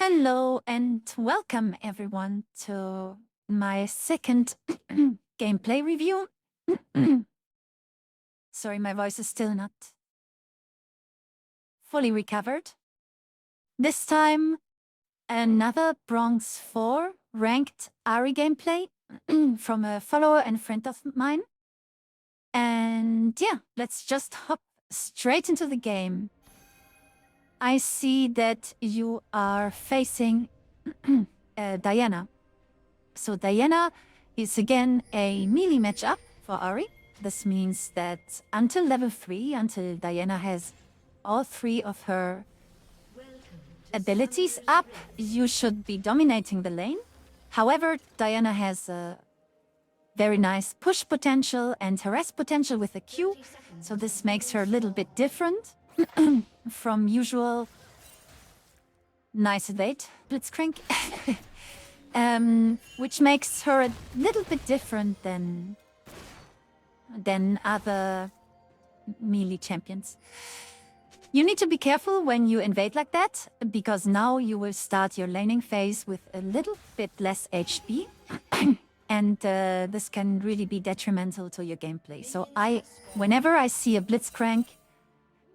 Hello and welcome everyone to my second gameplay review. Sorry, my voice is still not fully recovered. This time, another Bronze 4 ranked Ahri gameplay from a follower and friend of mine. And yeah, let's just hop straight into the game. I see that you are facing Diana. So Diana is again a melee matchup for Ahri. This means that until level 3, until Diana has all 3 of her abilities up, you should be dominating the lane. However, Diana has a very nice push potential and harass potential with a Q, so this makes her a little bit different from usual nice evade blitzcrank. Which makes her a little bit different than other melee champions. You need to be careful when you invade like that, because now you will start your laning phase with a little bit less HP, and this can really be detrimental to your gameplay. So whenever I see a blitzcrank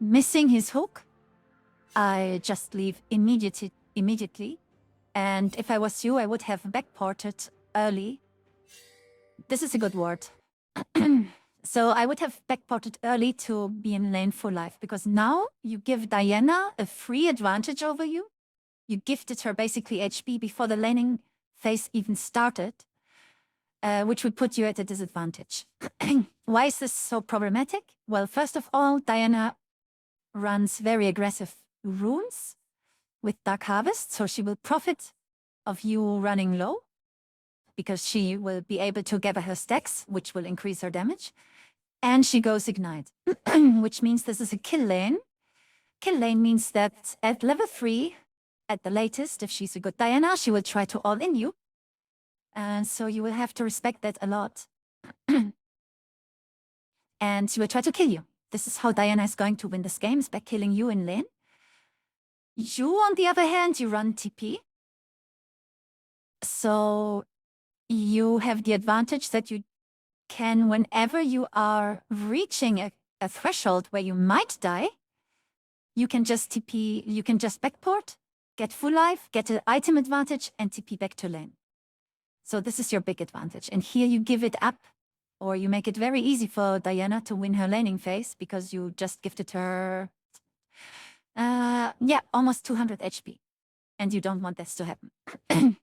missing his hook, I just leave immediately. And if I was you, I would have backported early. This is a good word. So I would have backported early to be in lane full life, because now you give Diana a free advantage over you. You gifted her basically HP before the laning phase even started, which would put you at a disadvantage. Why is this so problematic? Well, first of all, Diana runs very aggressive runes with Dark Harvest, so she will profit of you running low, because she will be able to gather her stacks, which will increase her damage. And she goes Ignite, which means this is a kill lane. Kill lane means that at level 3, at the latest, if she's a good Diana, she will try to all-in you. And so you will have to respect that a lot. And she will try to kill you. This is how Diana is going to win this game, is by killing you in lane. You, on the other hand, you run TP. So you have the advantage that you can, whenever you are reaching a threshold where you might die, you can just TP, you can just backport, get full life, get an item advantage, and TP back to lane. So this is your big advantage. And here you give it up, or you make it very easy for Diana to win her laning phase, because you just gifted her, almost 200 HP. And you don't want this to happen.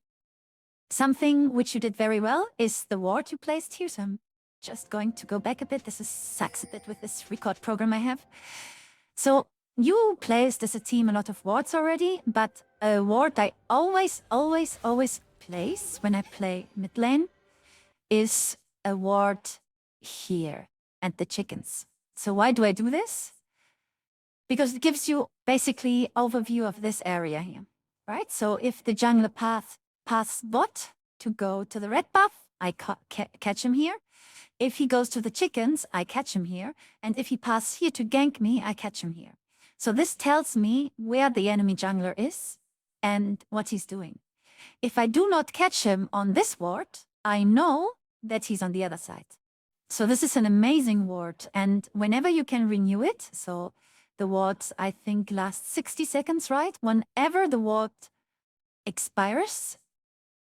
Something which you did very well is the ward you placed here. So I'm just going to go back a bit. This sucks a bit with this record program I have. So you placed as a team a lot of wards already, but a ward I always place when I play mid lane is a ward here and the chickens. So why do I do this? Because it gives you basically overview of this area here, right? So if the jungler paths bot to go to the red buff, I catch him here. If he goes to the chickens, I catch him here. And if he passes here to gank me, I catch him here. So this tells me where the enemy jungler is and what he's doing. If I do not catch him on this ward, I know that he's on the other side. So this is an amazing ward. And whenever you can renew it, so the ward, I think, lasts 60 seconds, right? Whenever the ward expires,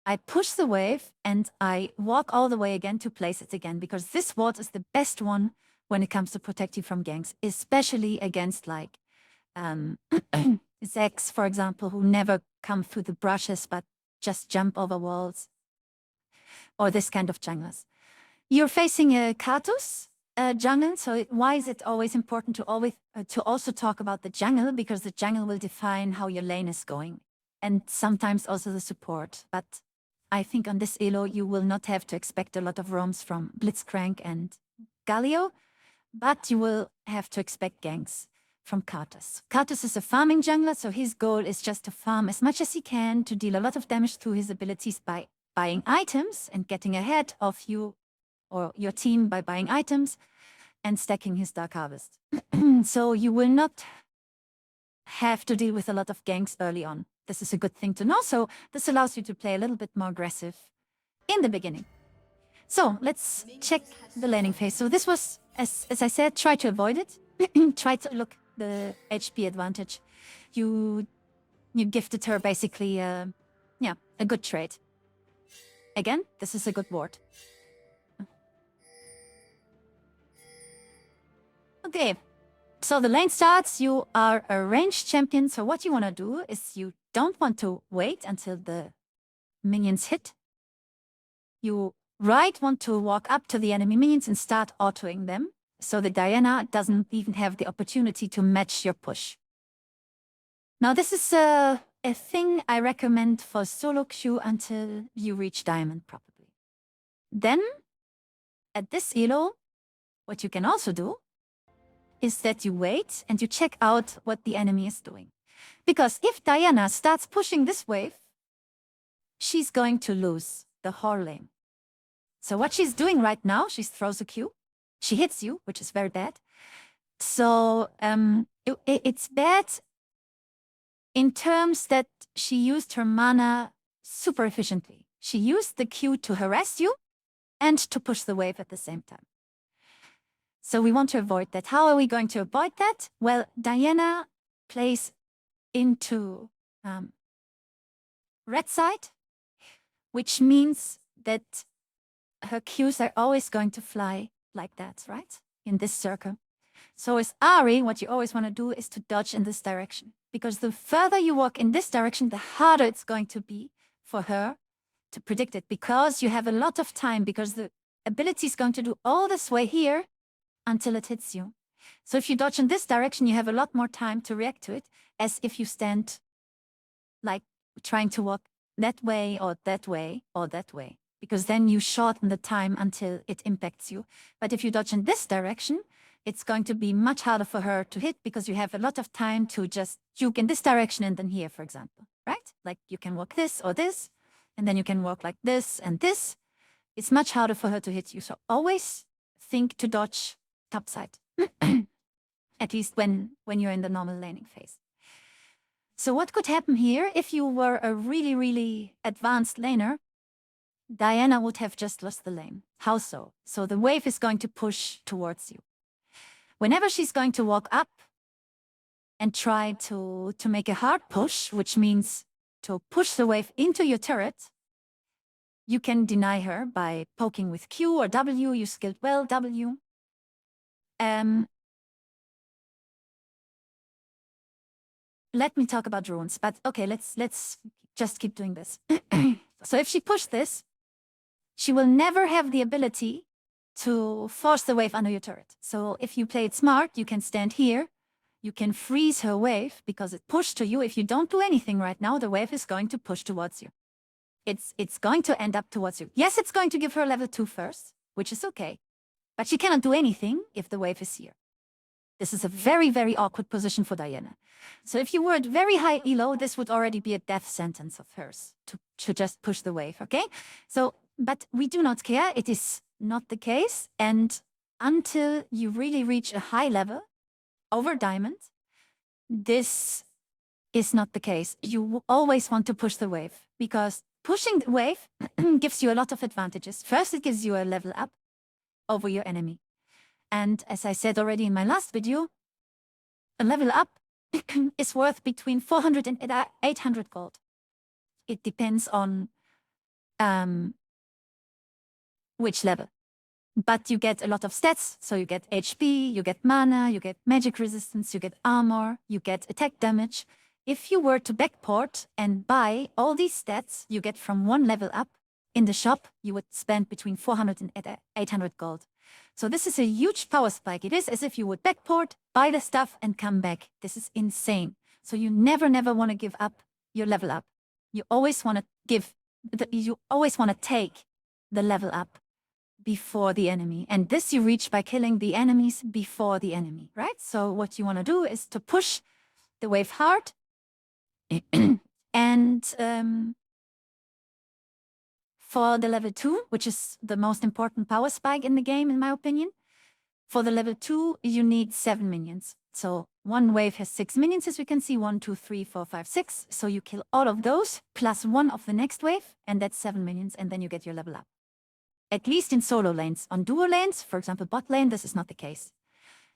I push the wave and I walk all the way again to place it again, because this ward is the best one when it comes to protect you from ganks, especially against like Zex, for example, who never come through the brushes but just jump over walls, or this kind of junglers. You're facing a Katus jungle, so why is it always important to also talk about the jungle? Because the jungle will define how your lane is going, and sometimes also the support. But I think on this elo you will not have to expect a lot of roams from Blitzcrank and Galio, but you will have to expect ganks from Katus. Katus is a farming jungler, so his goal is just to farm as much as he can to deal a lot of damage through his abilities by buying items and getting ahead of you or your team by buying items and stacking his Dark Harvest. So you will not have to deal with a lot of ganks early on. this is a good thing to know. So this allows you to play a little bit more aggressive in the beginning. So let's check the laning phase. So this was, as I said, try to avoid it. Try to look the HP advantage. You gifted her basically, a good trade. Again, this is a good ward. Okay, so the lane starts. You are a ranged champion. So what you want to do is you don't want to wait until the minions hit. You want to walk up to the enemy minions and start autoing them. So the Diana doesn't even have the opportunity to match your push. Now this is a thing I recommend for solo queue until you reach Diamond probably. Then, at this elo, what you can also do is that you wait and you check out what the enemy is doing. Because if Diana starts pushing this wave, she's going to lose the whole lane. So what she's doing right now, she throws a Q. She hits you, which is very bad. So it's bad in terms that she used her mana super efficiently. She used the Q to harass you and to push the wave at the same time. So we want to avoid that. How are we going to avoid that? Well, Diana plays into red side, which means that her Qs are always going to fly like that, right? In this circle. So as Ahri, what you always want to do is to dodge in this direction. Because the further you walk in this direction, the harder it's going to be for her to predict it. Because you have a lot of time, because the ability is going to do all this way here until it hits you. So if you dodge in this direction, you have a lot more time to react to it, as if you stand like trying to walk that way or that way or that way. Because then you shorten the time until it impacts you. But if you dodge in this direction, it's going to be much harder for her to hit because you have a lot of time to just juke in this direction and then here, for example, right? Like you can walk this or this, and then you can walk like this and this. It's much harder for her to hit you. So always think to dodge topside, at least when you're in the normal laning phase. So what could happen here if you were a really, really advanced laner? Diana would have just lost the lane. How so? So the wave is going to push towards you. Whenever she's going to walk up and try to make a hard push, which means to push the wave into your turret, you can deny her by poking with Q or W. You skilled well, W. Let me talk about runes, but okay, let's just keep doing this. So if she pushed this, she will never have the ability to force the wave under your turret. So if you play it smart, you can stand here, you can freeze her wave because it pushed to you. If you don't do anything right now, the wave is going to push towards you. It's going to end up towards you. Yes, it's going to give her level 2 first, which is okay, but she cannot do anything if the wave is here. This is a very, very awkward position for Diana. So if you were at very high elo, this would already be a death sentence of hers to just push the wave, okay? So, but we do not care. It is not the case. And until you really reach a high level over Diamond, this is not the case. You always want to push the wave because pushing the wave gives you a lot of advantages. First, it gives you a level up over your enemy. And as I said already in my last video, a level up is worth between 400 and 800 gold. It depends on which level. But you get a lot of stats, so you get HP, you get mana, you get magic resistance, you get armor, you get attack damage. If you were to backport and buy all these stats you get from one level up in the shop, you would spend between 400 and 800 gold. So this is a huge power spike. It is as if you would backport, buy the stuff, and come back. This is insane. So you never want to give up your level up. You always want to take the level up before the enemy. And this you reach by killing the enemies before the enemy, right? So what you want to do is to push the wave hard and for the level 2, which is the most important power spike in the game, in my opinion, For the level 2, you need 7 minions. So one wave has 6 minions, as we can see, 1, 2, 3, 4, 5, 6. So you kill all of those, plus 1 of the next wave, and that's 7 minions, and then you get your level up. At least in solo lanes. On duo lanes, for example, bot lane, this is not the case.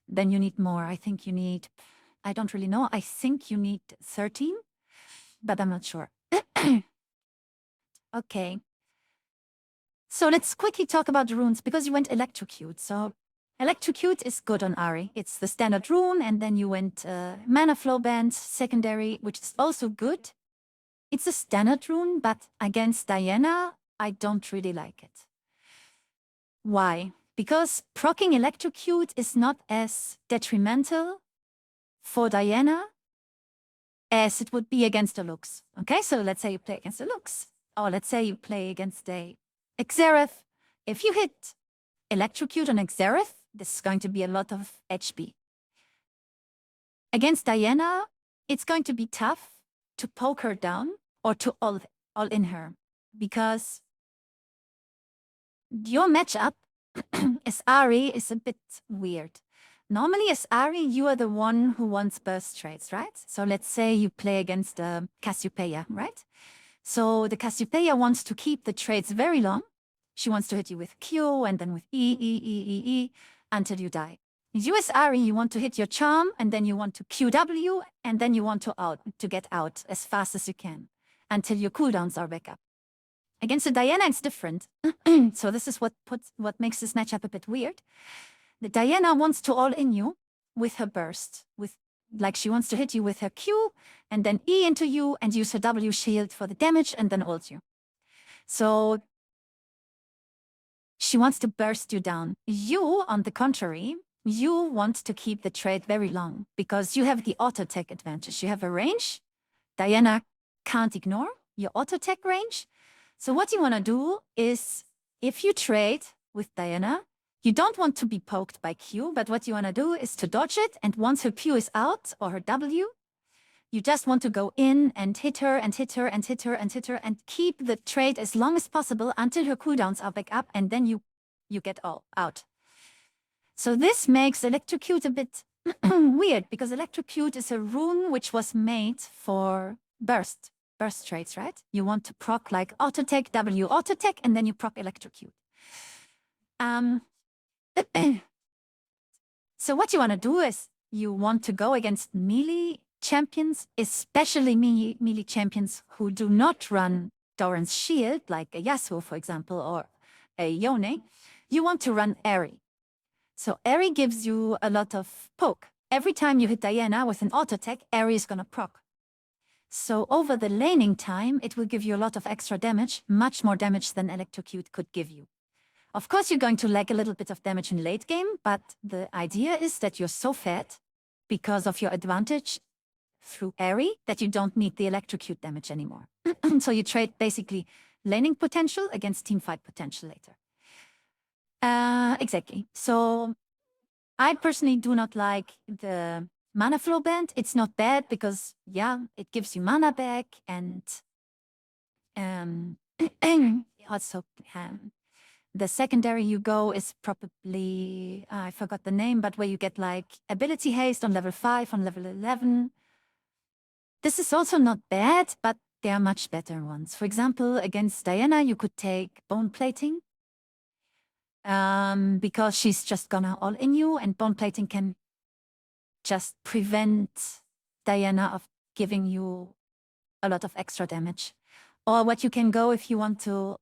Then you need more. I think you need, I don't really know. I think you need 13, but I'm not sure. Okay. So let's quickly talk about the runes, because you went Electrocute. So Electrocute is good on Ahri. It's the standard rune, and then you went Mana Flow Band, secondary, which is also good. It's a standard rune, but against Diana, I don't really like it. Why? Because proccing Electrocute is not as detrimental for Diana as it would be against the Lux. Okay, so let's say you play against the Lux, or let's say you play against a Xerath. If you hit Electrocute on Xerath, this is going to be a lot of HP. Against Diana, it's going to be tough to poke her down or to all in her, because your matchup as Ahri is a bit weird. Normally as Ahri, you are the one who wants burst trades, right? So let's say you play against Cassiopeia, right? So the Cassiopeia wants to keep the trades very long. She wants to hit you with Q and then with E until you die. You as Ahri, you want to hit your charm, and then you want to QW, and then you want to get out as fast as you can until your cooldowns are back up. Against the Diana, it's different. So this is what makes this matchup a bit weird. The Diana wants to all in you with her burst, like she wants to hit you with her Q, and then E into you, and use her W shield for the damage, and then ult you. So she wants to burst you down. You, on the contrary, you want to keep the trade very long, because you have the auto-attack advantage. You have a range. Diana can't ignore your auto-attack range. So what you want to do is, if you trade with Diana, you don't want to be poked by Q, but what you want to do is to dodge it, and once her Q is out, or her W, you just want to go in and hit her and hit her and hit her and hit her and keep the trade as long as possible until her cooldowns are back up, and then you get all out. So this makes Electrocute a bit weird, because Electrocute is a rune which was made for burst trades, right? You want to proc like auto-tech, W auto-tech, and then you proc Electrocute. So what you want to do is you want to go against melee champions, especially melee champions who do not run Doran's shield, like a Yasuo, for example, or a Yone. You want to run Ahri. So Ahri gives you a lot of poke. Every time you hit Diana with an auto-attack, Ahri is going to proc. So over the laning time, it will give you a lot of extra damage, much more damage than Electrocute could give you. Of course, you're going to lack a little bit of damage in late game, but the idea is that you're so fat because of your advantage through Ahri that you don't need the Electrocute damage anymore. So you trade basically laning potential against teamfight potential later. Exactly. So I personally do not like the Mana Flow Band. It's not bad because, yeah, it gives you mana back, and also the secondary you go is probably, I forgot the name, but where you get like ability haste on level 5, on level 11. This is also not bad, but there are much better ones. For example, against Diana, you could take Bone Plating, because she's just gonna all in you, and Bone Plating can just prevent Diana of giving you a lot of extra damage. Or what you can go if you want to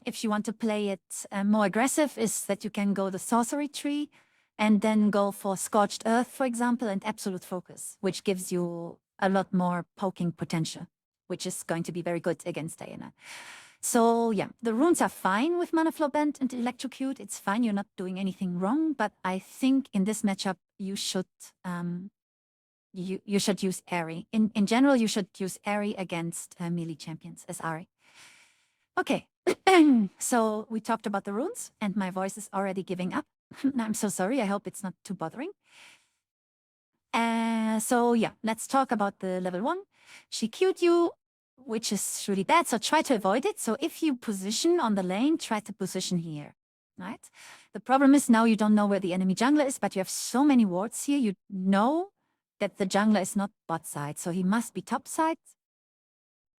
if you want to play it more aggressive, is that you can go the sorcery tree and then go for Scorched Earth, for example, and Absolute Focus, which gives you a lot more poking potential, which is going to be very good against Diana. So yeah, the runes are fine with Mana Flow Band and Electrocute. It's fine, you're not doing anything wrong, but I think in this matchup you should you should use Ahri. In general, you should use Ahri against melee champions as Ahri. Okay, so we talked about the runes, and my voice is already giving up. I'm so sorry, I hope it's not too bothering. So yeah, let's talk about the level 1. She Q'd you, which is really bad, so try to avoid it. So if you position on the lane, try to position here. right? The problem is now you don't know where the enemy jungler is, but you have so many wards here. You know that the jungler is not bot side, so he must be top side.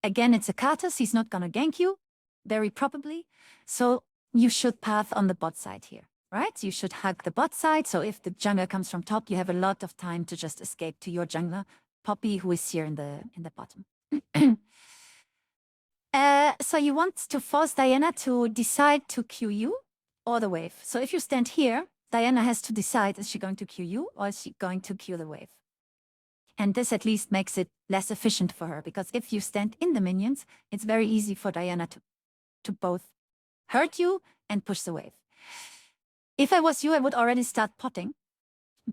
Again, it's a Katas. He's not going to gank you, very probably. So you should path on the bot side here, right? You should hug the bot side. So if the jungler comes from top, you have a lot of time to just escape to your jungler, Poppy, who is here in the bottom. So you want to force Diana to decide to Q you or the wave. So if you stand here, Diana has to decide, is she going to Q you or is she going to Q the wave? And this at least makes it less efficient for her, because if you stand in the minions, it's very easy for Diana to both hurt you and push the wave. If I was you, I would already start potting,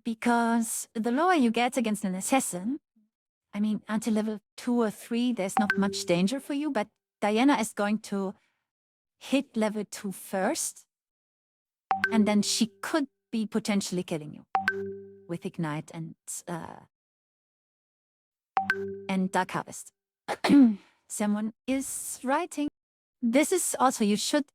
because the lower you get against an assassin, I mean, until level 2 or 3, there's not much danger for you, but Diana is going to hit level 2 first, and then she could be potentially killing you with Ignite and Dark Harvest. Someone is writing. This is also, you should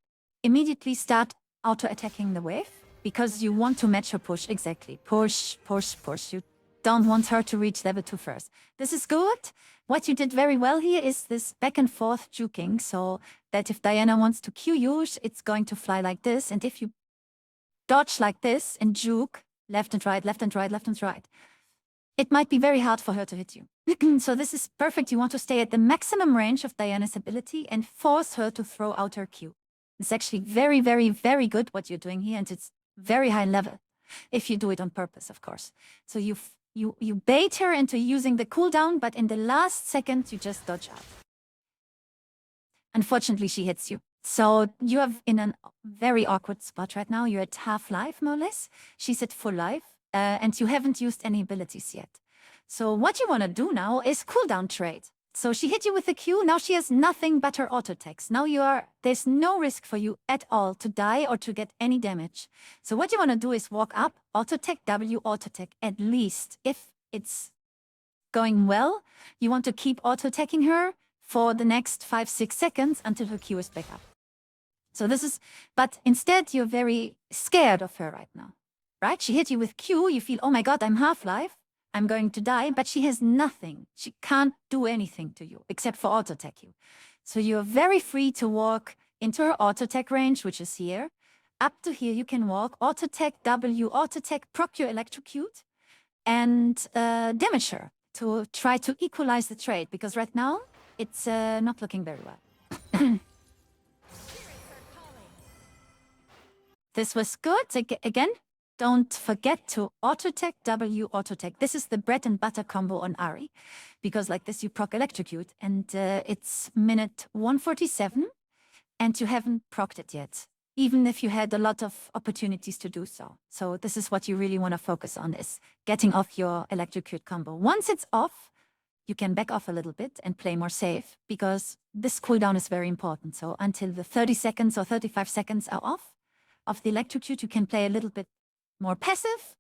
immediately start auto-attacking the wave, because you want to match her push. Exactly. Push, push, push. You don't want her to reach level 2 first. This is good. What you did very well here is this back and forth juking, so that if Diana wants to Q you, it's going to fly like this. And if you dodge like this and juke left and right, left and right, left and right, it might be very hard for her to hit you. So this is perfect. You want to stay at the maximum range of Diana's ability and force her to throw out her Q. It's actually very, very, very good what you're doing here, and it's very high level, if you do it on purpose, of course. So you bait her into using the cooldown, but in the last second, you just dodge out. Unfortunately, she hits you. So you are in a very awkward spot right now. You're at half life, more or less. She's at full life, and you haven't used any abilities yet. So what you want to do now is cooldown trade. So she hit you with a Q, now she has nothing but her auto attacks. Now there's no risk for you at all to die or to get any damage. So what you want to do is walk up, auto attack W, auto attack at least. If it's going well, you want to keep auto attacking her for the next 5-6 seconds until her Q is back up. So this is, but instead you're very scared of her right now, right? She hit you with Q, you feel, oh my God, I'm half-life. I'm going to die, but she has nothing. She can't do anything to you except for auto-attack you. So you're very free to walk into her auto-attack range, which is here. Up to here you can walk, auto-attack W, auto-attack, proc your electrocute, and damage her to try to equalize the trade, because right now it's not looking very well. This was good. Again, don't forget to auto-attack W, auto-attack. This is the bread and butter combo on Ahri, because like this you proc electrocute, and it's minute 147, and you haven't procced it yet, even if you had a lot of opportunities to do so. So this is what you really want to focus on, is getting off your electrocute combo. Once it's off, you can back off a little bit and play more safe, because this cooldown is very important. So until the 30 seconds or 35 seconds are off of the electrocute, you can play a little bit more passive.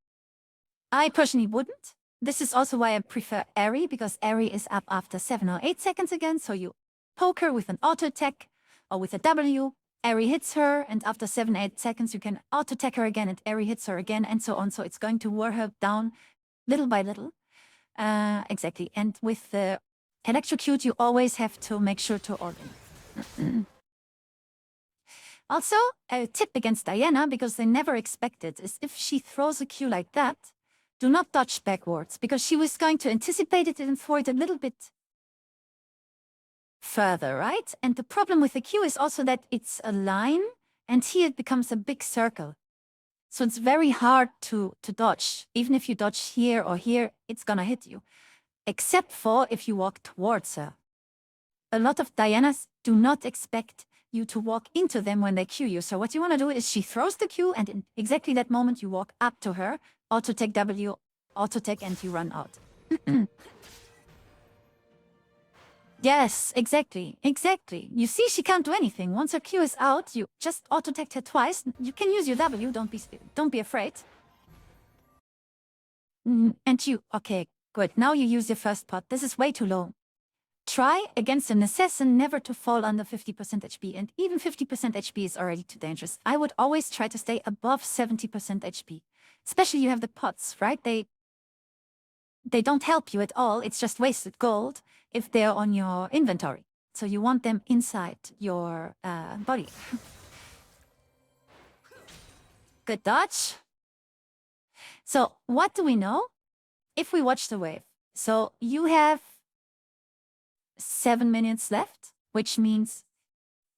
I personally wouldn't. This is also why I prefer Ahri, because Ahri is up after 7 or 8 seconds again. So you poke her with an auto attack or with a W, Ahri hits her, and after 7-8 seconds you can auto attack her again and Ahri hits her again, and so on. So it's going to wear her down little by little. Exactly. And with the electrocute, you always have to make sure to order. Also, a tip against Diana, because they never expect it, is if she throws a Q like that, do not dodge backwards, because she was going to anticipate it and throw it a little bit further, right? And the problem with the Q is also that it's a line, and here it becomes a big circle. So it's very hard to dodge. Even if you dodge here or here, it's gonna hit you, except for if you walk towards her. A lot of Dianas do not expect you to walk into them when they Q you. So what you want to do is she throws the Q, and in exactly that moment you walk up to her, auto attack W, auto attack, and you run out. Yes, exactly. You see, she can't do anything. Once her Q is out, you just auto attacked her twice. You can use your W. Don't be afraid. And you, okay, good. Now you use your first pot. This is way too low. try against an assassin never to fall under 50% HP, and even 50% HP is already too dangerous. I would always try to stay above 70% HP. Especially you have the pots, right? They don't help you at all. It's just wasted gold if they're on your inventory. So you want them inside your body. Good dodge. So what do we know? If we watch the wave. So you have 7 minions left, which means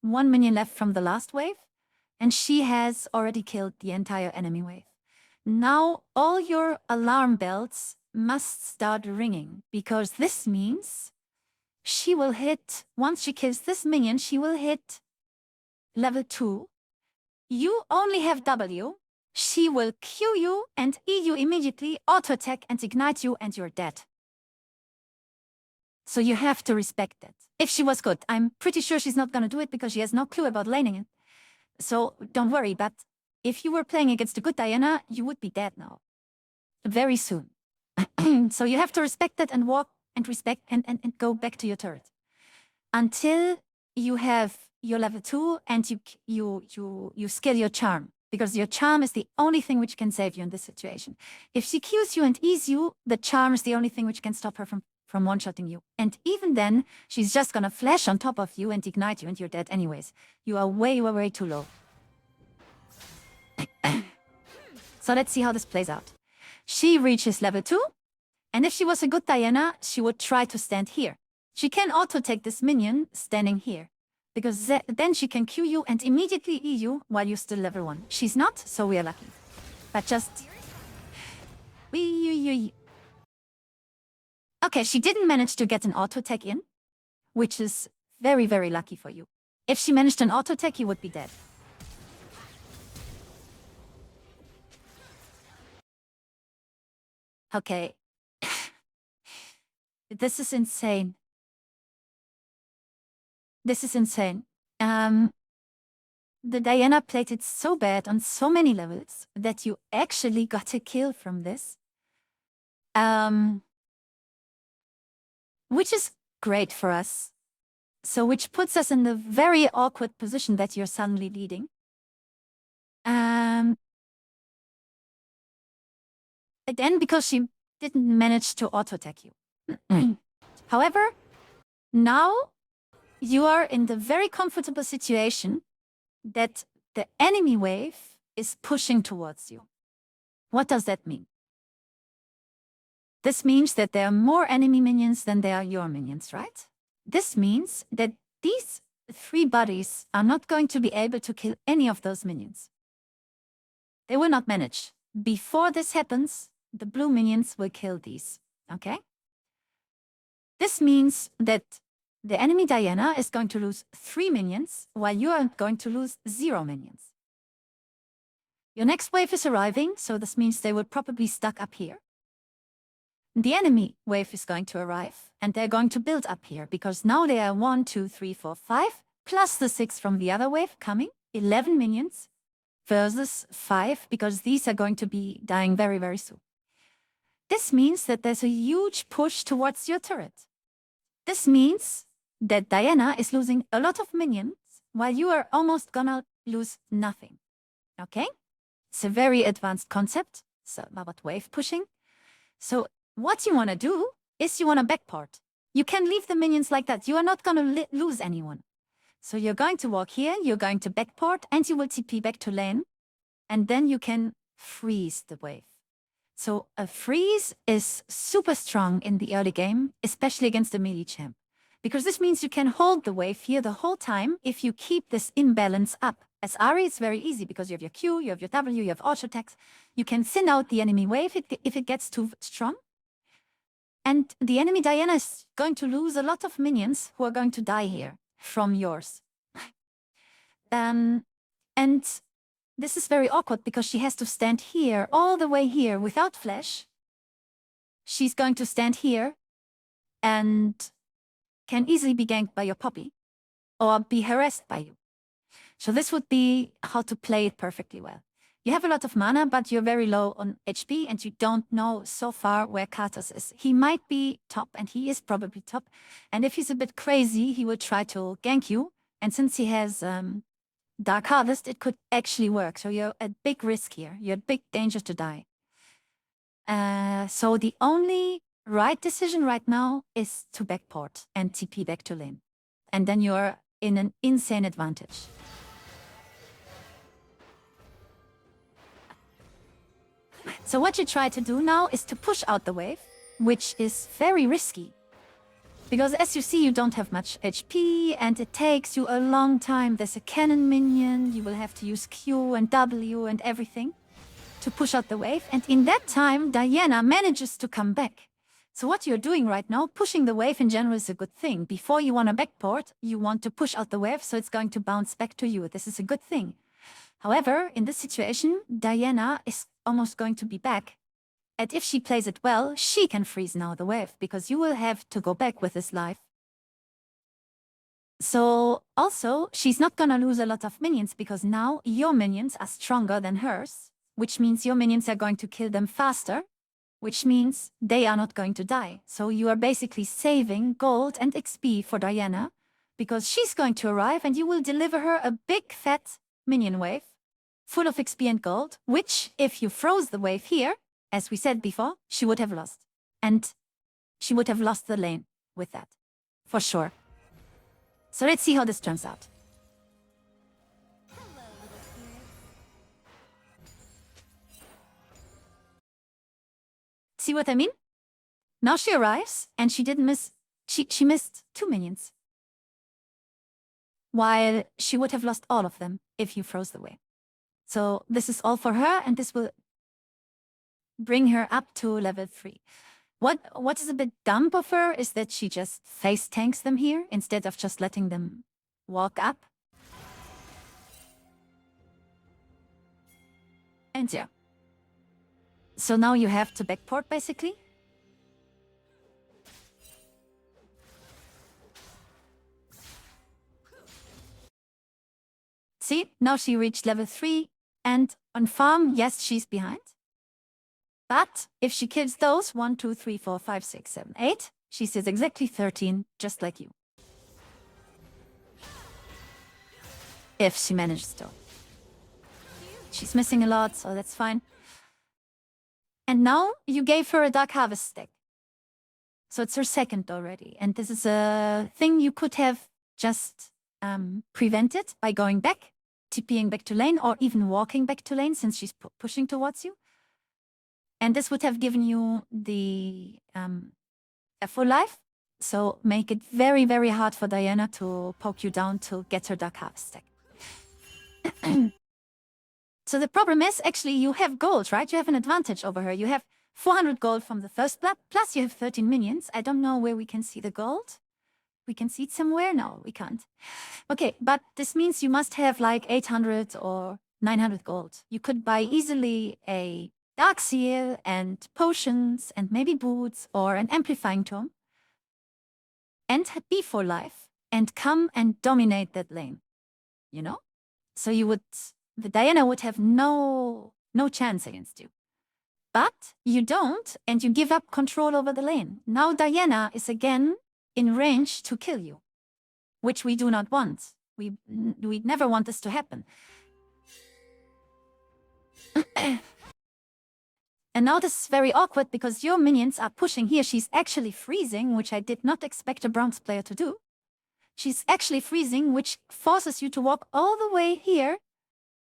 1 minion left from the last wave. And she has already killed the entire enemy wave. Now all your alarm bells must start ringing, because this means she will hit, once she kills this minion, she will hit level 2. You only have W. She will Q you and E you immediately, auto attack and ignite you, and you're dead. So you have to respect that. If she was good, I'm pretty sure she's not going to do it because she has no clue about laning it. So don't worry, but if you were playing against a good Diana, you would be dead now. Very soon. So you have to respect that and walk and respect and go back to your turret. Until you have your level 2 and you skill your charm. Because your charm is the only thing which can save you in this situation. If she Qs you and E's you, the charm is the only thing which can stop her from one-shotting you. And even then, she's just gonna flash on top of you and ignite you and you're dead anyways. You are way, way, way too low. So let's see how this plays out. She reaches level 2, and if she was a good Diana, she would try to stand here. She can auto-take this minion standing here, because then she can Q you and immediately E you while you're still level 1. She's not, so we are lucky. But just... Okay, she didn't manage to get an auto-attack in, which is very, very lucky for you. If she managed an auto-attack, you would be dead. Okay. This is insane. This is insane. The Diana played it so bad on so many levels that you actually got a kill from this. Which is great for us. So which puts us in the very awkward position that you're suddenly leading. Again, because she didn't manage to auto-attack you. However, now you are in the very comfortable situation that the enemy wave is pushing towards you. What does that mean? This means that there are more enemy minions than there are your minions, right? This means that these 3 bodies are not going to be able to kill any of those minions. They will not manage. Before this happens, the blue minions will kill these, okay? This means that the enemy Diana is going to lose 3 minions, while you are going to lose 0 minions. Your next wave is arriving, so this means they will probably stuck up here. The enemy wave is going to arrive, and they're going to build up here, because now they are 1, 2, 3, 4, 5, plus the 6 from the other wave coming, 11 minions, versus 5, because these are going to be dying very, very soon. This means that there's a huge push towards your turret. This means that Diana is losing a lot of minions, while you are almost gonna lose nothing. Okay? It's a very advanced concept, so about wave pushing. So what you want to do is you want to backport. You can leave the minions like that. You are not going to lose anyone. So you're going to walk here, you're going to backport, and you will TP back to lane. And then you can freeze the wave. So a freeze is super strong in the early game, especially against the melee champ. Because this means you can hold the wave here the whole time if you keep this imbalance up. As Ahri, it's very easy because you have your Q, you have your W, you have auto attacks. You can thin out the enemy wave if it gets too strong. And the enemy Diana is going to lose a lot of minions who are going to die here from yours. And this is very awkward because she has to stand here, all the way here, without flash. She's going to stand here and can easily be ganked by your Poppy or be harassed by you. So this would be how to play it perfectly well. You have a lot of mana, but you're very low on HP, and you don't know so far where Katos is. He might be top, and he is probably top. And if he's a bit crazy, he will try to gank you. And since he has Dark Harvest, it could actually work. So you're at big risk here. You're at big danger to die. So the only right decision right now is to backport and TP back to lane. And then you're in an insane advantage. So what you try to do now is to push out the wave, which is very risky. Because as you see, you don't have much HP, and it takes you a long time. There's a cannon minion, you will have to use Q and W and everything to push out the wave. And in that time, Diana manages to come back. So what you're doing right now, pushing the wave in general is a good thing. Before you want to backport, you want to push out the wave, so it's going to bounce back to you. This is a good thing. However, in this situation, Diana is almost going to be back. And if she plays it well, she can freeze now the wave, because you will have to go back with this life. So also, she's not gonna lose a lot of minions, because now your minions are stronger than hers, which means your minions are going to kill them faster, which means they are not going to die. So you are basically saving gold and XP for Diana, because she's going to arrive and you will deliver her a big fat minion wave full of XP and gold, which, if you froze the wave here, as we said before, she would have lost. And she would have lost the lane with that, for sure. So let's see how this turns out. See what I mean? Now she arrives, and she didn't miss... She missed 2 minions. While she would have lost all of them if you froze the wave. So this is all for her, and this will bring her up to level 3. What is a bit dumb of her is that she just face tanks them here instead of just letting them walk up. And yeah. So now you have to backport, basically. See, now she reached level 3, and on farm, yes, she's behind. But if she kills those 1, 2, 3, 4, 5, 6, 7, 8, she says exactly 13, just like you. If she manages to. She's missing a lot, so that's fine. And now you gave her a Dark Harvest stack. So it's her second already. And this is a thing you could have just prevented by going back, TPing back to lane, or even walking back to lane since she's pushing towards you. And this would have given you the a full life. So make it very, very hard for Diana to poke you down to get her Dark Harvest stack. So the problem is, actually, you have gold, right? You have an advantage over her. You have 400 gold from the first blood, plus you have 13 minions. I don't know where we can see the gold. We can see it somewhere? No, we can't. Okay, but this means you must have like 800 or 900 gold. You could buy easily a Dark Seal and potions and maybe boots or an amplifying tome and be for life and come and dominate that lane, you know? So you would, the Diana would have no chance against you. But you don't, and you give up control over the lane. Now Diana is again in range to kill you, which we do not want. We never want this to happen. And now this is very awkward because your minions are pushing here. She's actually freezing, which I did not expect a bronze player to do. She's actually freezing, which forces you to walk all the way here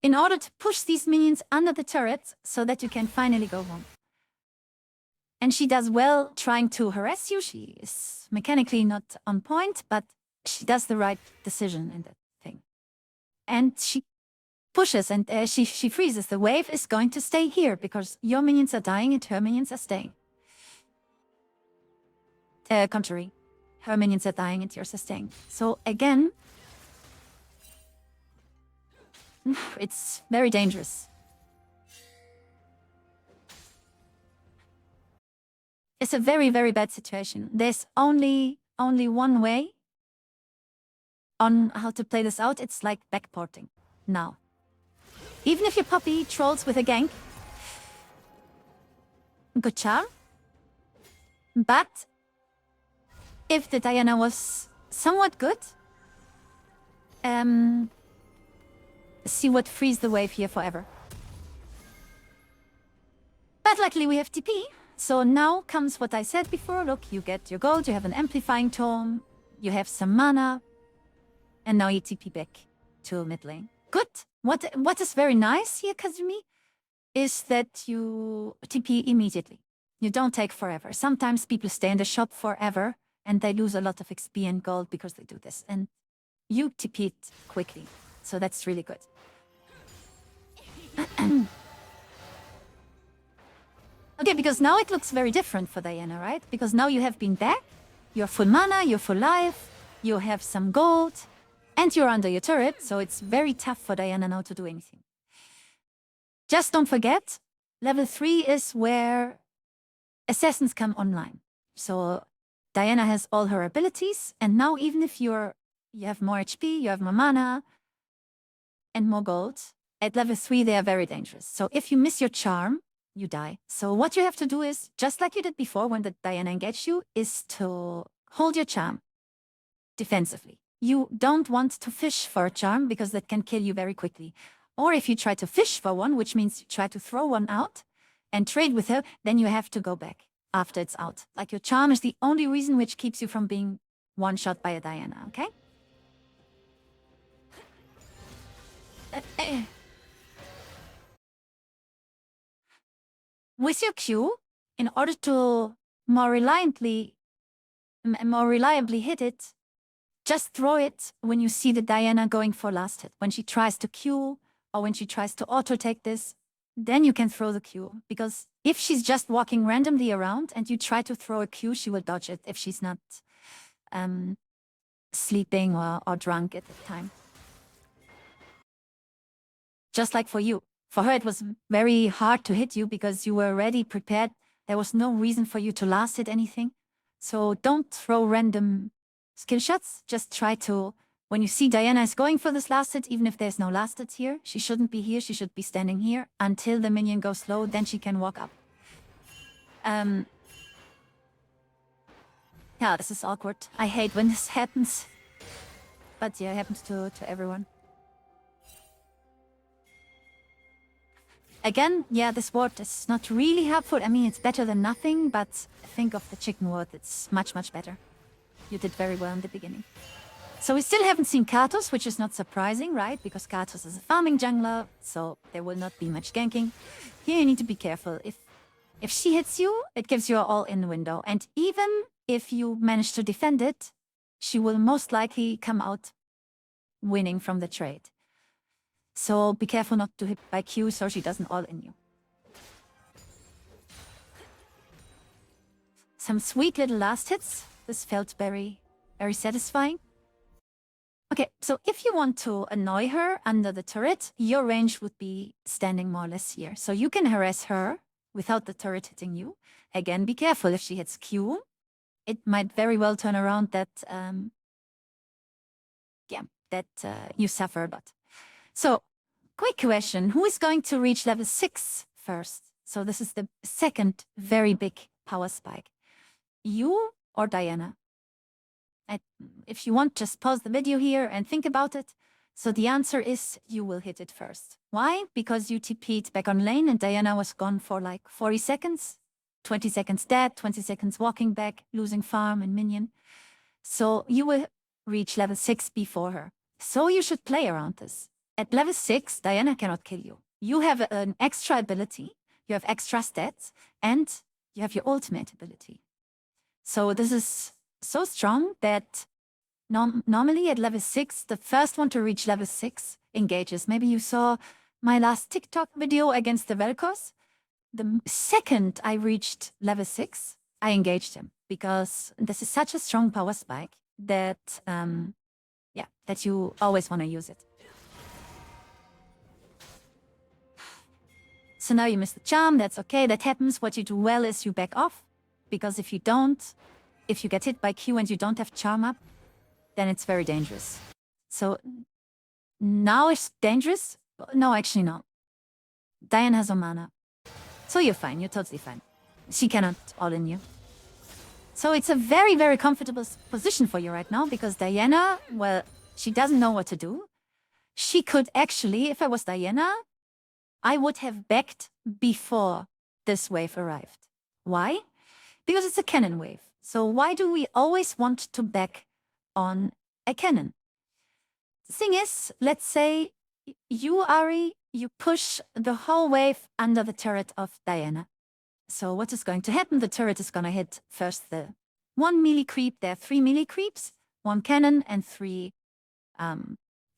in order to push these minions under the turret so that you can finally go home. And she does well trying to harass you. She is mechanically not on point, but she does the right decision in that thing. And she pushes and she freezes. The wave is going to stay here because your minions are dying and her minions are staying. Contrary. Her minions are dying and yours are staying. So again, it's very dangerous. It's a very, very bad situation. There's only one way on how to play this out. It's like backporting now. even if your puppy trolls with a gank, good charm. But if the Diana was somewhat good, she would freeze the wave here forever. But luckily we have TP, so now comes what I said before. Look, you get your gold, you have an amplifying tome, you have some mana, and now you TP back to mid lane. Good. What is very nice here, Kazumi, is that you TP immediately. You don't take forever. Sometimes people stay in the shop forever, and they lose a lot of XP and gold because they do this. And you TP it quickly, so that's really good. Okay, because now it looks very different for Diana, right? Because now you have been back, you're full mana, you're full life, you have some gold, and you're under your turret, so it's very tough for Diana now to do anything. Just don't forget, level 3 is where assassins come online. So Diana has all her abilities, and now even if you have more HP, you have more mana, and more gold, at level 3 they are very dangerous. So if you miss your charm, you die. So what you have to do is, just like you did before when the Diana engaged you, is to hold your charm defensively. You don't want to fish for a charm because that can kill you very quickly. Or if you try to fish for one, which means you try to throw one out and trade with her, then you have to go back after it's out. Like your charm is the only reason which keeps you from being one-shot by a Diana, okay? With your Q, in order to more reliably hit it, just throw it when you see the Diana going for last hit. When she tries to Q, or when she tries to auto-take this, then you can throw the Q. Because if she's just walking randomly around and you try to throw a Q, she will dodge it if she's not sleeping or drunk at the time. Just like for you. For her, it was very hard to hit you because you were already prepared. There was no reason for you to last hit anything. So don't throw random skill shots. Just try to, when you see Diana is going for this last hit, even if there's no last hit here, she shouldn't be here. She should be standing here until the minion goes low. Then she can walk up. Yeah, this is awkward. I hate when this happens. But yeah, it happens to everyone. Again, yeah, this ward is not really helpful. I mean, it's better than nothing, but think of the chicken ward. It's much, much better. You did very well in the beginning. So we still haven't seen Katos, which is not surprising, right? Because Katos is a farming jungler, so there will not be much ganking. Here you need to be careful. If she hits you, it gives you an all-in window. And even if you manage to defend it, she will most likely come out winning from the trade. So be careful not to hit by Q so she doesn't all-in you. Some sweet little last hits. This felt very, very satisfying. Okay, so if you want to annoy her under the turret, your range would be standing more or less here. So you can harass her without the turret hitting you. Again, be careful if she hits Q. It might very well turn around that, you suffer a lot. So, quick question. Who is going to reach level 6 first? So this is the second very big power spike. You or Diana? If you want, just pause the video here and think about it. So the answer is you will hit it first. Why? Because you TP'd back on lane and Diana was gone for like 40 seconds. 20 seconds dead, 20 seconds walking back, losing farm and minion. So you will reach level 6 before her. So you should play around this. At level 6, Diana cannot kill you. You have an extra ability, you have extra stats, and you have your ultimate ability. So this is so strong that normally at level 6, the first one to reach level 6 engages. Maybe you saw my last TikTok video against the Vel'Koz. The second I reached level 6, I engaged him because this is such a strong power spike that, that you always want to use it. So now you missed the charm, that's okay, that happens. What you do well is you back off, because if you don't, if you get hit by Q and you don't have charm up, then it's very dangerous. So now it's dangerous? No, actually no. Diana has no mana. So you're fine, you're totally fine. She cannot all-in you. So it's a very, very comfortable position for you right now because Diana, well, she doesn't know what to do. She could actually, if I was Diana, I would have backed before this wave arrived. Why? Because it's a cannon wave. So why do we always want to back on a cannon? The thing is, let's say you, Ahri, you push the whole wave under the turret of Diana. So what is going to happen? The turret is going to hit first the 1 melee creep. There are 3 melee creeps, 1 cannon, and 3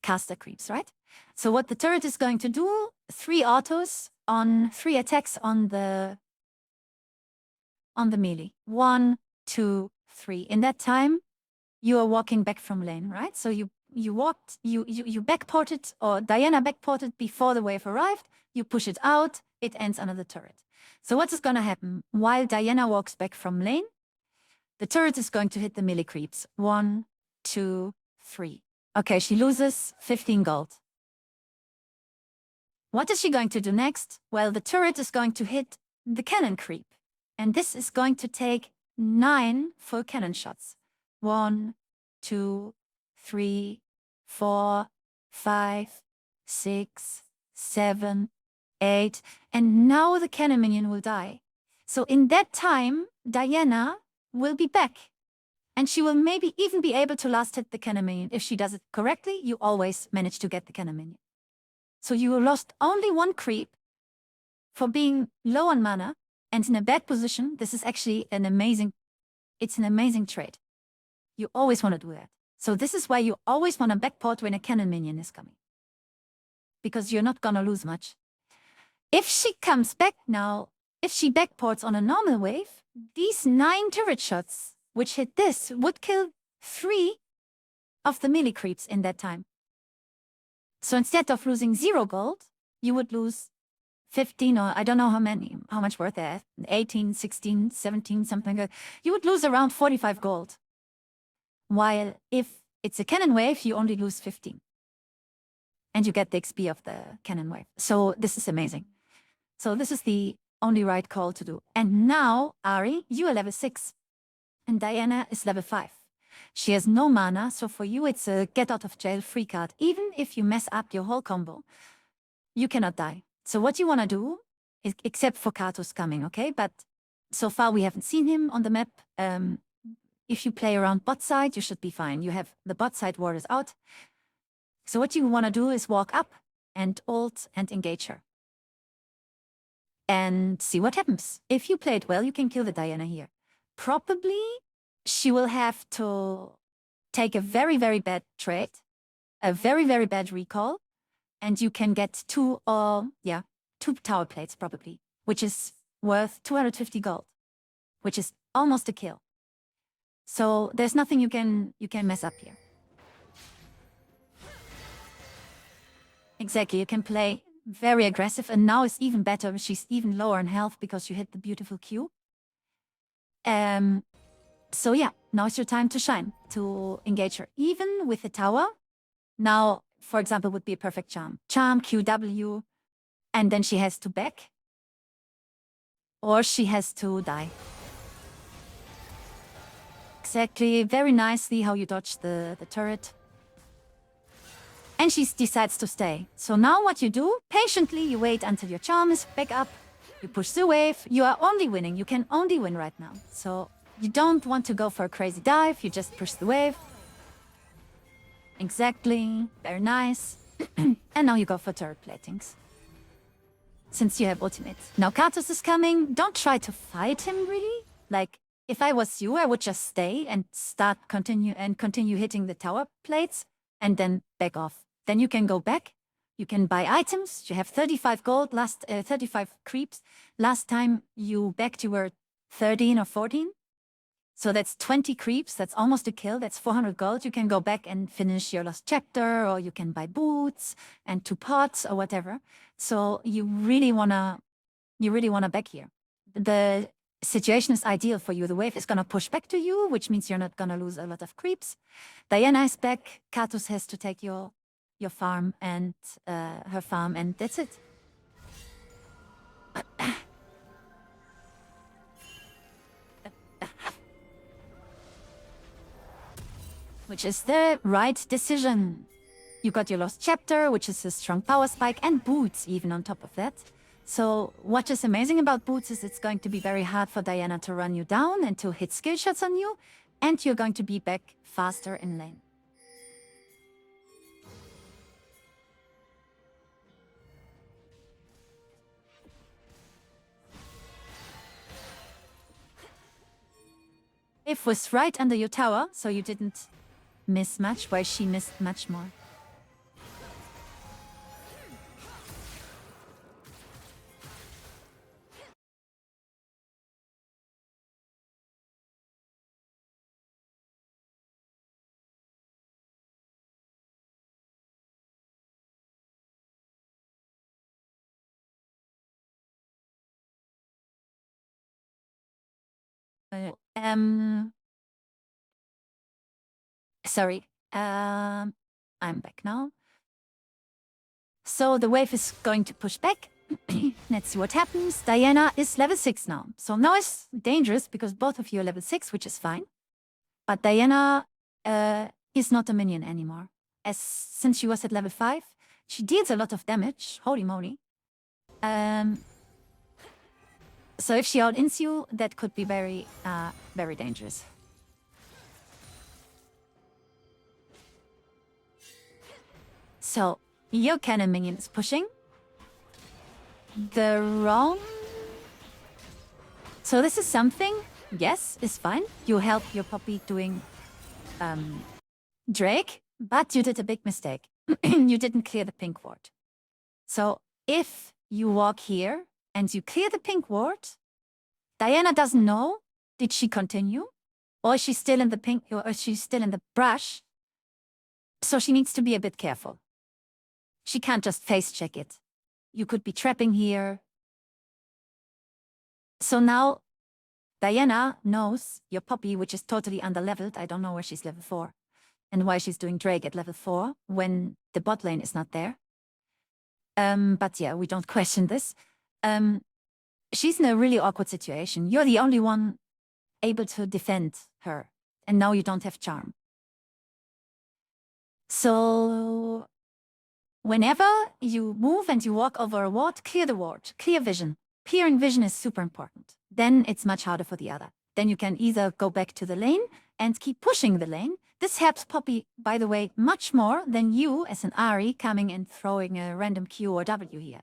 caster creeps, right? So what the turret is going to do, 3 autos on 3 attacks on the melee. 1, 2, 3. In that time, you are walking back from lane, right? So you backported, or Diana backported before the wave arrived. You push it out, it ends under the turret. So what is going to happen? While Diana walks back from lane, the turret is going to hit the melee creeps. 1, 2, 3. Okay, she loses 15 gold. What is she going to do next? Well, the turret is going to hit the cannon creep. And this is going to take 9 full cannon shots. 1, 2, 3, 4, 5, 6, 7, 8. And now the cannon minion will die. So in that time, Diana will be back. And she will maybe even be able to last hit the cannon minion. If she does it correctly, you always manage to get the cannon minion. So you lost only 1 creep for being low on mana and in a bad position. This is actually an amazing trade. You always want to do that. So this is why you always want to backport when a cannon minion is coming. Because you're not going to lose much. If she comes back now, if she backports on a normal wave, these 9 turret shots, which hit this, would kill 3 of the melee creeps in that time. So instead of losing 0 gold, you would lose 15, or I don't know how much worth they have, 18, 16, 17, something like that. You would lose around 45 gold. While if it's a cannon wave, you only lose 15. And you get the XP of the cannon wave. So this is amazing. So this is the only right call to do. And now, Ahri, you are level 6. And Diana is level 5. She has no mana, so for you it's a get out of jail free card. Even if you mess up your whole combo, you cannot die. So what you want to do, except for Kato's coming, okay? But so far we haven't seen him on the map. If you play around bot side, you should be fine. You have the bot side warders out. So what you want to do is walk up and ult and engage her. And see what happens. If you play it well, you can kill the Diana here. Probably she will have to take a very, very bad trade, a very, very bad recall, and you can get 2 tower plates probably, which is worth 250 gold, which is almost a kill. So there's nothing you can mess up here. Exactly, you can play very aggressive, and now it's even better. She's even lower in health because you hit the beautiful Q. So yeah, now it's your time to shine, to engage her. Even with the tower, now, for example, would be a perfect charm. Charm, QW, and then she has to back, or she has to die. Exactly, very nicely how you dodge the turret. And she decides to stay. So now what you do, patiently you wait until your charm is back up, you push the wave, you are only winning, you can only win right now. So you don't want to go for a crazy dive, you just push the wave. Exactly, very nice. And now you go for turret platings. Since you have ultimate. Now Katos is coming, don't try to fight him really. Like, if I was you, I would just stay and continue hitting the tower plates and then back off. Then you can go back, you can buy items, you have 35 gold, 35 creeps. Last time you backed, you were 13 or 14. So that's 20 creeps, that's almost a kill, that's 400 gold. You can go back and finish your last chapter, or you can buy boots and 2 pots or whatever. So you really wanna back here. The situation is ideal for you. The wave is gonna push back to you, which means you're not gonna lose a lot of creeps. Diana is back, Katos has to take your farm and her farm, and that's it. which is the right decision. You got your Lost Chapter, which is a strong power spike, and boots even on top of that. So what is amazing about boots is it's going to be very hard for Diana to run you down and to hit skill shots on you, and you're going to be back faster in lane. Wave was right under your tower, so you didn't miss much, while she missed much more. Sorry. I'm back now. So the wave is going to push back. Let's see what happens. Diana is level 6 now. So now it's dangerous because both of you are level 6, which is fine. But Diana is not a minion anymore. Since she was at level 5, she deals a lot of damage. Holy moly. So if she out-ins you, that could be very, very dangerous. So your cannon minion is pushing. The wrong... So this is something, yes, is fine. You help your puppy doing Drake, but you did a big mistake. You didn't clear the pink ward. So if you walk here and you clear the pink ward, Diana doesn't know, did she continue? Or is she still in the pink, or is she still in the brush? So she needs to be a bit careful. She can't just face check it. You could be trapping here. So now Diana knows your puppy, which is totally underleveled. I don't know where she's level 4 and why she's doing Drake at level 4 when the bot lane is not there. But yeah, we don't question this. She's in a really awkward situation. You're the only one able to defend her, and now you don't have charm. So whenever you move and you walk over a ward, clear the ward, clear vision. Clearing vision is super important. Then it's much harder for the other. Then you can either go back to the lane and keep pushing the lane. This helps Poppy, by the way, much more than you as an Ahri coming and throwing a random Q or W here.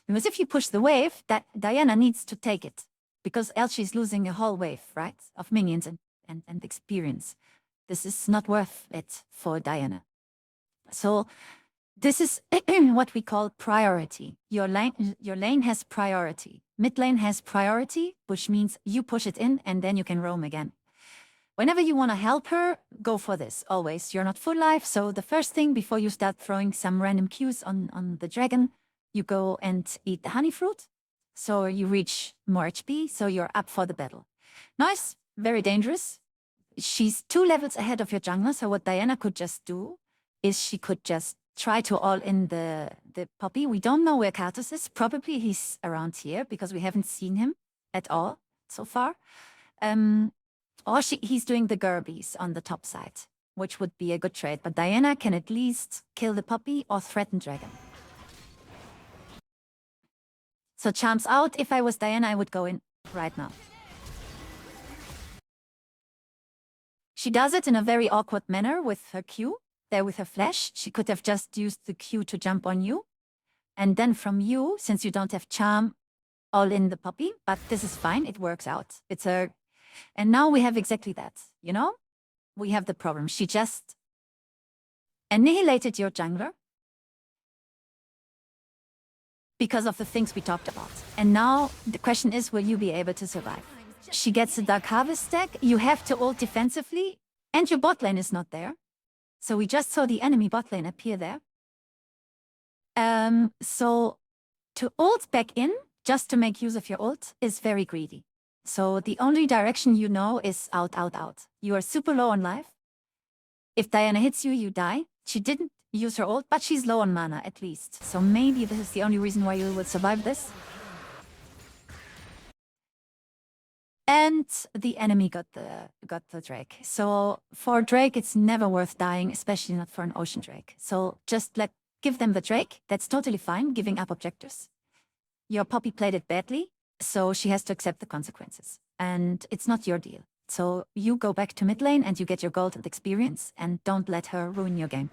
Because if you push the wave, that Diana needs to take it. Because else she's losing a whole wave, right, of minions and experience. This is not worth it for Diana. So this is what we call priority. Your lane has priority. Mid lane has priority, which means you push it in and then you can roam again. Whenever you want to help her, go for this, always. You're not full life, so the first thing before you start throwing some random Qs on the dragon, you go and eat the honey fruit. So you reach more HP, so you're up for the battle. Nice, very dangerous. She's 2 levels ahead of your jungler, so what Diana could just do is she could just try to all in the puppy. We don't know where Karthus is. Probably he's around here because we haven't seen him at all so far. Or he's doing the Gerbies on the top side, which would be a good trade. But Diana can at least kill the puppy or threaten dragon. So charms out. If I was Diana, I would go in right now. She does it in a very awkward manner with her Q. There with her flash, she could have just used the Q to jump on you. And then from you, since you don't have charm, all in the puppy. But this is fine, it works out. And now we have exactly that, you know? We have the problem. She just annihilated your jungler because of the things we talked about. And now the question is, will you be able to survive? She gets a Dark Harvest stack, you have to ult defensively, and your bot lane is not there. So we just saw the enemy bot lane appear there. So to ult back in, just to make use of your ult, is very greedy. So the only direction you know is out, out, out. You are super low on life. If Diana hits you, you die. She didn't use her ult, but she's low on mana at least. So maybe this is the only reason why you will survive this. And the enemy got the Drake. So for Drake, it's never worth dying, especially not for an Ocean Drake. So just give them the Drake. That's totally fine, giving up objectives. Your Poppy played it badly, so she has to accept the consequences. And it's not your deal. So you go back to mid lane and you get your gold and experience, and don't let her ruin your game.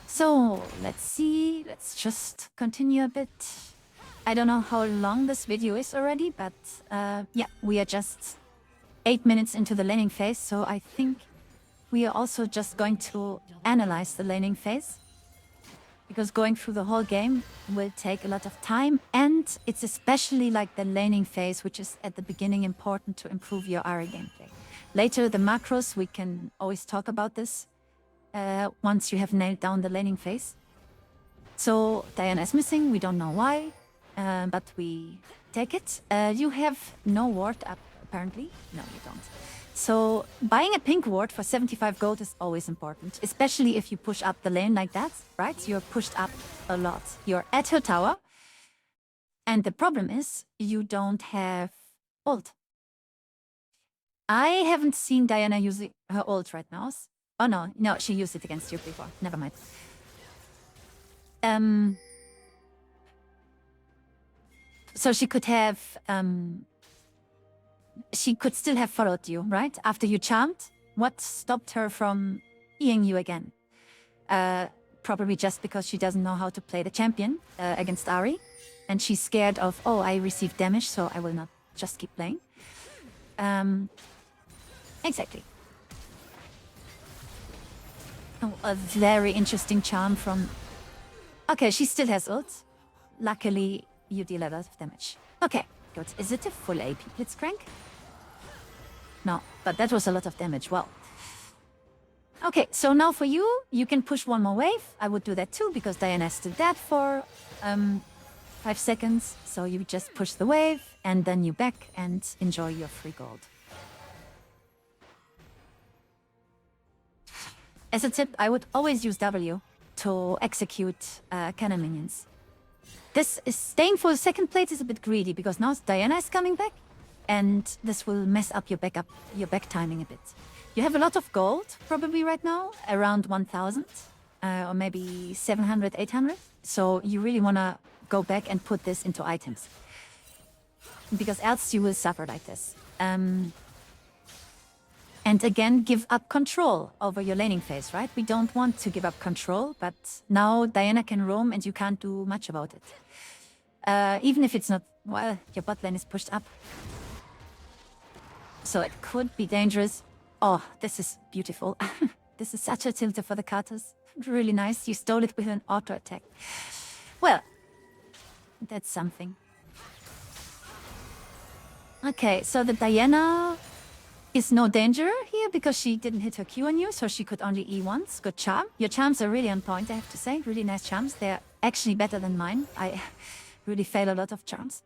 So let's see, let's just continue a bit. I don't know how long this video is already, but yeah, we are just 8 minutes into the laning phase, so I think we are also just going to analyze the laning phase, because going through the whole game will take a lot of time, and it's especially like the laning phase, which is at the beginning important to improve your Ahri gameplay. Later, the macros, we can always talk about this once you have nailed down the laning phase. So Diana is missing, we don't know why, but we take it. You have no ward up, apparently. No, you don't. So buying a pink ward for 75 gold is always important, especially if you push up the lane like that, right? You're pushed up a lot. You're at her tower, and the problem is you don't have ult. I haven't seen Diana using her ult right now. Oh no, she used it against you before. Never mind. So she could have, she could still have followed you, right? After you charmed, what stopped her from Eing you again? Probably just because she doesn't know how to play the champion against Ahri. And she's scared of, oh, I received damage, so I will not just keep playing. Exactly. Oh, a very interesting charm from... Okay, she still has ult. Luckily, you deal a lot of damage. Okay, good. Is it a full AP Blitzcrank? No, but that was a lot of damage. Wow. Okay, so now for you, you can push one more wave. I would do that too, because Diana did that for 5 seconds. So you just push the wave, and then you back and enjoy your free gold. As a tip, I would always use W to execute cannon minions. This is staying for second plate is a bit greedy, because now Diana is coming back, and this will mess up your back timing a bit. You have a lot of gold probably right now, around 1,000 or maybe 700, 800. So you really want to go back and put this into items, because else you will suffer like this. And again, give up control over your laning phase, right? We don't want to give up control, but now Diana can roam and you can't do much about it. Even if it's not, well, your bot lane is pushed up. So it could be dangerous. Oh, this is beautiful. This is such a tilter for the cutters. Really nice. You stole it with an auto attack. Well, that's something. Okay, so the Diana is no danger here because she didn't hit her Q on you, so she could only E once. Good charm. Your charms are really on point, I have to say. Really nice charms. They're actually better than mine. I really fail a lot of charms.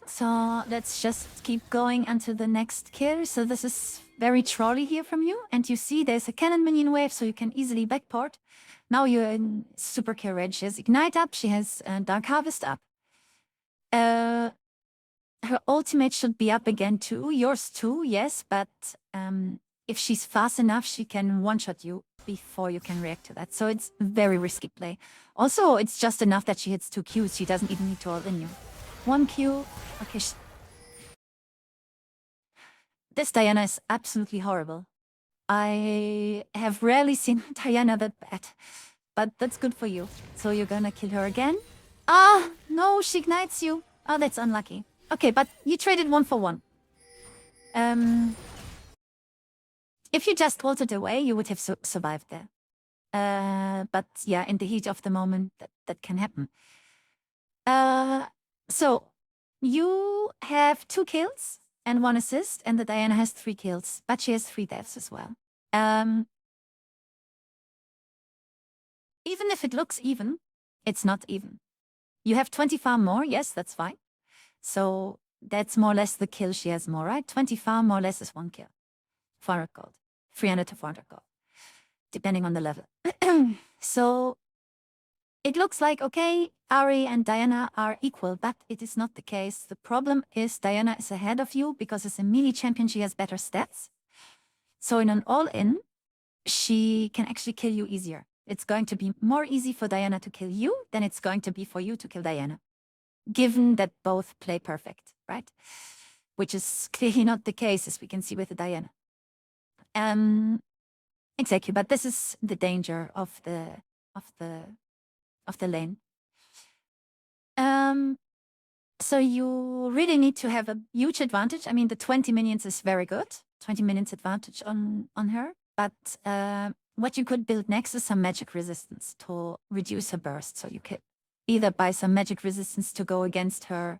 So let's just keep going until the next kill. So this is very trolly here from you. And you see there's a cannon minion wave, so you can easily backport. Now you're in super kill range. She has Ignite up, she has Dark Harvest up. Her ultimate should be up again too. Yours too, yes, but if she's fast enough, she can one-shot you before you can react to that. So it's very risky play. Also, it's just enough that she hits 2 Qs. She doesn't even need to ult in you. 1 Q. Okay. This Diana is absolutely horrible. I have rarely seen Diana that bad. But that's good for you. So you're gonna kill her again? Ah, no, she ignites you. Oh, that's unlucky. Okay, but you traded 1 for 1. If you just ulted away, you would have survived there. But yeah, in the heat of the moment, that can happen. So you have 2 kills and 1 assist, and the Diana has 3 kills, but she has 3 deaths as well. Even if it looks even, it's not even. You have 20 farm more, yes, that's fine. So that's more or less the kill she has more, right? 20 farm more or less is 1 kill. 400 gold. 300 to 400 gold, depending on the level. So it looks like, okay, Ahri and Diana are equal, but it is not the case. The problem is Diana is ahead of you because as a melee champion, she has better stats. So in an all-in, she can actually kill you easier. It's going to be more easy for Diana to kill you than it's going to be for you to kill Diana, given that both play perfect, right? Which is clearly not the case, as we can see with the Diana. Exactly, but this is the danger of the lane. So you really need to have a huge advantage. I mean, the 20 minions is very good, 20 minions advantage on her. But what you could build next is some magic resistance to reduce her burst. So you could either buy some magic resistance to go against her,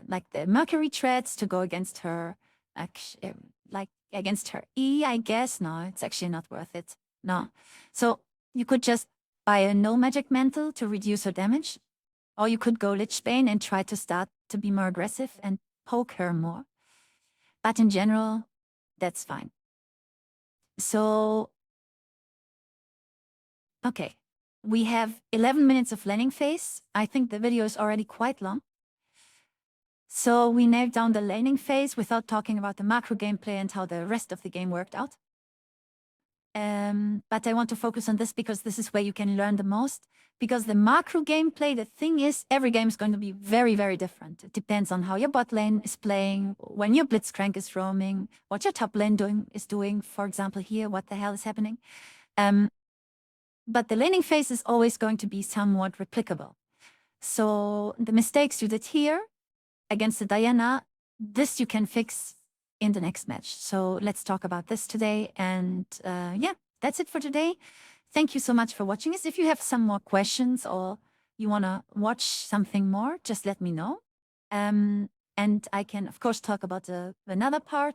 like the Mercury threads, to go against her, like against her E, I guess. No, it's actually not worth it. No. So you could just buy a no magic mantle to reduce her damage. Or you could go Lich Bane and try to start to be more aggressive and poke her more. But in general, that's fine. So, okay. We have 11 minutes of laning phase. I think the video is already quite long. So we nailed down the laning phase without talking about the macro gameplay and how the rest of the game worked out. But I want to focus on this because this is where you can learn the most. Because the macro gameplay, the thing is, every game is going to be very, very different. It depends on how your bot lane is playing, when your Blitzcrank is roaming, what your top lane is doing. For example, here, what the hell is happening? But the laning phase is always going to be somewhat replicable. So the mistakes you did here against the Diana, this you can fix in the next match. So let's talk about this today. And yeah, that's it for today. Thank you so much for watching this. If you have some more questions or you want to watch something more, just let me know. And I can, of course, talk about another part